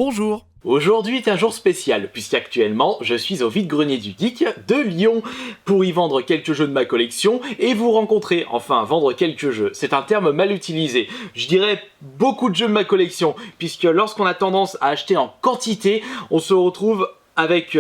Bonjour. Aujourd'hui est un jour spécial, puisqu'actuellement je suis au vide-grenier du geek de Lyon pour y vendre quelques jeux de ma collection et vous rencontrer, enfin vendre quelques jeux, c'est un terme mal utilisé, je dirais beaucoup de jeux de ma collection, puisque lorsqu'on a tendance à acheter en quantité, on se retrouve avec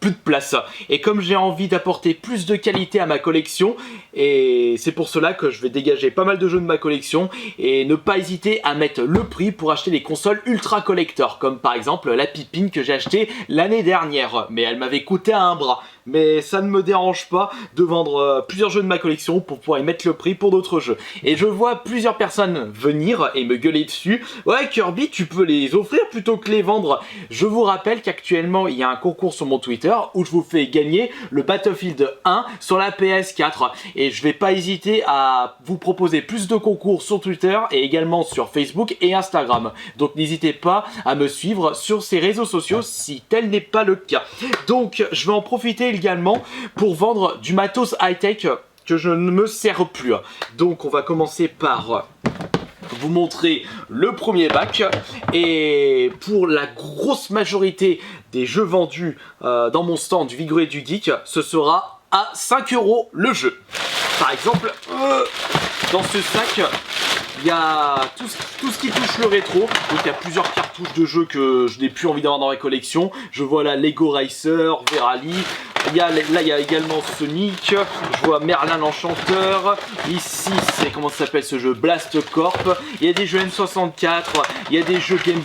plus de place. Et comme j'ai envie d'apporter plus de qualité à ma collection, et c'est pour cela que je vais dégager pas mal de jeux de ma collection et ne pas hésiter à mettre le prix pour acheter des consoles ultra collector, comme par exemple la Pipine que j'ai achetée l'année dernière, mais elle m'avait coûté un bras. Mais ça ne me dérange pas de vendre plusieurs jeux de ma collection pour pouvoir y mettre le prix pour d'autres jeux. Et je vois plusieurs personnes venir et me gueuler dessus. Ouais Kirby, tu peux les offrir plutôt que les vendre. Je vous rappelle qu'actuellement il y a un concours sur mon Twitter où je vous fais gagner le Battlefield 1 sur la PS4. Et je vais pas hésiter à vous proposer plus de concours sur Twitter et également sur Facebook et Instagram. Donc n'hésitez pas à me suivre sur ces réseaux sociaux si tel n'est pas le cas. Donc je vais en profiter également pour vendre du matos high-tech que je ne me sers plus. Donc on va commencer par vous montrer le premier bac, et pour la grosse majorité des jeux vendus dans mon stand du Vide-grenier du Geek, ce sera à 5 € le jeu. Par exemple, dans ce sac, il y a tout ce qui touche le rétro. Donc il y a plusieurs cartouches de jeux que je n'ai plus envie d'avoir dans ma collection. Je vois la Lego Racer, Verali. Là il y a également Sonic. Je vois Merlin l'Enchanteur. Ici c'est, comment ça s'appelle ce jeu, Blast Corp. Il y a des jeux N64. Il y a des jeux Game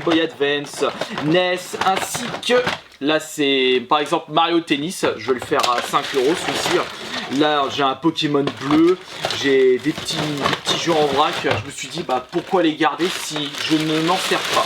Boy Advance, NES, ainsi que... Là c'est par exemple Mario Tennis, je vais le faire à 5 € celui-ci. Là j'ai un Pokémon bleu, j'ai des petits jeux en vrac. Je me suis dit pourquoi les garder si je ne m'en sers pas.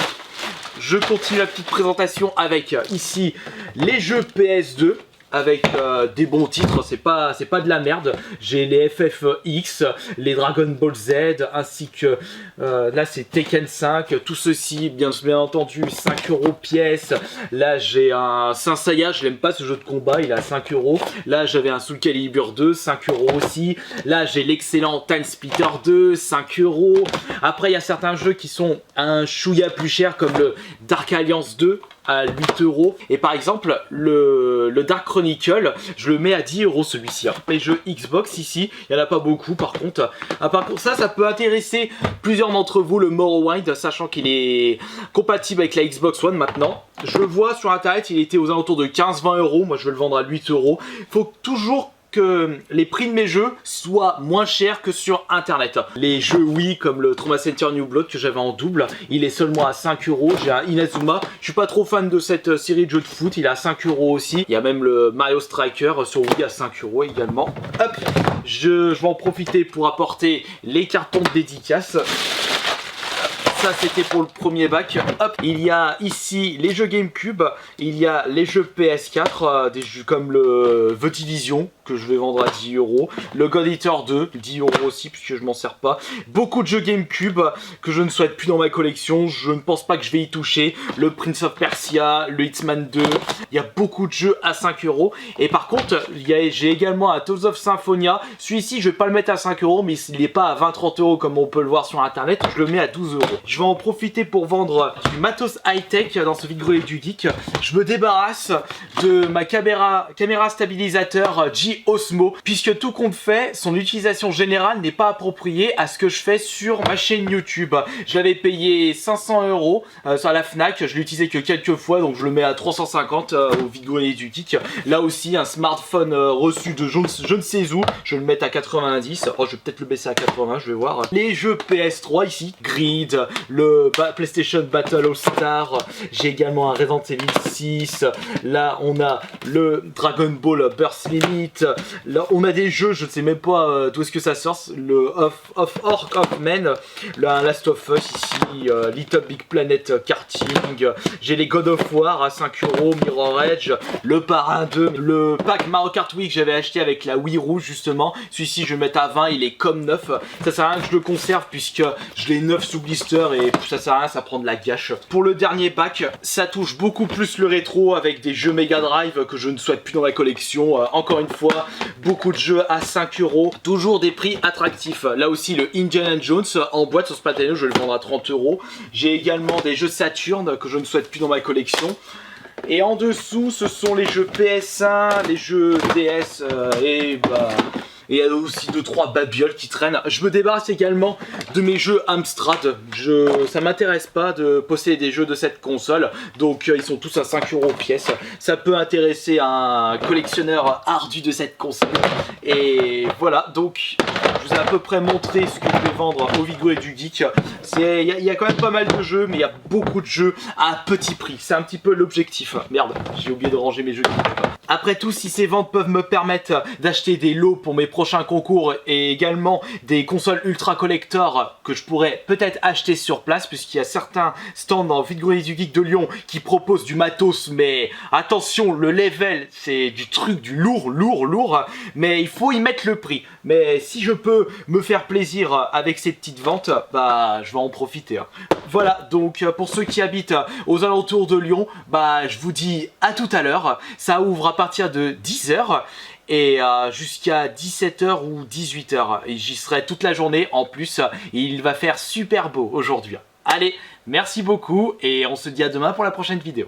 Je continue la petite présentation avec ici les jeux PS2. Avec des bons titres, c'est pas de la merde. J'ai les FFX, les Dragon Ball Z, ainsi que là c'est Tekken 5, tout ceci bien entendu 5 € pièce. Là j'ai un Saint Seiya, je l'aime pas ce jeu de combat, il est à 5 €. Là j'avais un Soul Calibur 2, 5 € aussi. Là j'ai l'excellent Time Splitter 2, 5 €. Après il y a certains jeux qui sont un chouïa plus cher, comme le Dark Alliance 2 à 8 €. Et par exemple le Dark Chronicle, je le mets à 10 € celui-ci. Les jeux Xbox ici, il n'y en a pas beaucoup par contre. Par contre ça peut intéresser plusieurs d'entre vous, le Morrowind, sachant qu'il est compatible avec la Xbox One maintenant. Je le vois sur internet, il était aux alentours de 15-20 €, moi je vais le vendre à 8 €. Faut toujours que les prix de mes jeux soient moins chers que sur internet. Les jeux Wii comme le Trauma Center New Blood que j'avais en double, il est seulement à 5 €. J'ai un Inazuma, je suis pas trop fan de cette série de jeux de foot, il est à 5 € aussi. Il y a même le Mario Striker sur Wii à 5 € également. Hop, je vais en profiter pour apporter les cartons de dédicace. Ça c'était pour le premier bac. Hop, il y a ici les jeux GameCube, il y a les jeux PS4, des jeux comme le The Division que je vais vendre à 10 €, le God Eater 2, 10 € aussi puisque je m'en sers pas. Beaucoup de jeux GameCube que je ne souhaite plus dans ma collection, je ne pense pas que je vais y toucher. Le Prince of Persia, le Hitman 2, il y a beaucoup de jeux à 5 €. Et par contre, j'ai également un Tales of Symphonia. Celui-ci, je vais pas le mettre à 5 € mais il n'est pas à 20-30 € comme on peut le voir sur internet, je le mets à 12 €. Je vais en profiter pour vendre du matos high-tech dans ce vide-grenier du geek. Je me débarrasse de ma caméra stabilisateur G-Osmo, puisque tout compte fait, son utilisation générale n'est pas appropriée à ce que je fais sur ma chaîne YouTube. Je l'avais payé 500 € sur la Fnac, je l'ai utilisé que quelques fois, donc je le mets à 350 au vide-grenier du geek. Là aussi, un smartphone reçu de je ne sais où, je vais le mettre à 90. Oh, je vais peut-être le baisser à 80, je vais voir. Les jeux PS3 ici, Grid, le PlayStation Battle All Star, j'ai également un Resident Evil 6, là on a le Dragon Ball Burst Limit, là on a des jeux, je ne sais même pas d'où est-ce que ça sort, le Orc of Men, un Last of Us ici, Little Big Planet Karting, j'ai les God of War à 5 €, Mirror Edge, le Parrain 2, le pack Mario Kart Wii que j'avais acheté avec la Wii rouge justement, celui-ci je vais le mettre à 20, il est comme neuf, ça sert à rien que je le conserve puisque je l'ai neuf sous blister collectionneur et ça sert à rien, ça prend de la gâche. Pour le dernier pack, ça touche beaucoup plus le rétro avec des jeux Mega Drive que je ne souhaite plus dans ma collection. Encore une fois, beaucoup de jeux à 5 €, toujours des prix attractifs. Là aussi, le Indiana Jones en boîte sur Splatano, je vais le vendre à 30 €. J'ai également des jeux Saturn que je ne souhaite plus dans ma collection. Et en dessous, ce sont les jeux PS1, les jeux DS et il y a aussi 2-3 babioles qui traînent. Je me débarrasse également de mes jeux Amstrad. Ça m'intéresse pas de posséder des jeux de cette console. Donc ils sont tous à 5 € pièce. Ça peut intéresser un collectionneur ardu de cette console. Et voilà, donc je vous ai à peu près montré ce que je vais vendre au Vide-Grenier du Geek. Il y a quand même pas mal de jeux, mais il y a beaucoup de jeux à petit prix. C'est un petit peu l'objectif. Merde, j'ai oublié de ranger mes jeux. Après tout, si ces ventes peuvent me permettre d'acheter des lots pour mes prochains concours et également des consoles ultra collector que je pourrais peut-être acheter sur place, puisqu'il y a certains stands dans Vide-Grenier du Geek de Lyon qui proposent du matos, mais attention, le level c'est du truc, du lourd, mais il faut y mettre le prix. Mais si je peux me faire plaisir avec ces petites ventes, bah je vais en profiter. Voilà, donc pour ceux qui habitent aux alentours de Lyon, bah je vous dis à tout à l'heure. Ça ouvre à partir de 10 h et jusqu'à 17 h ou 18 h. Et j'y serai toute la journée. En plus, il va faire super beau aujourd'hui. Allez, merci beaucoup et on se dit à demain pour la prochaine vidéo.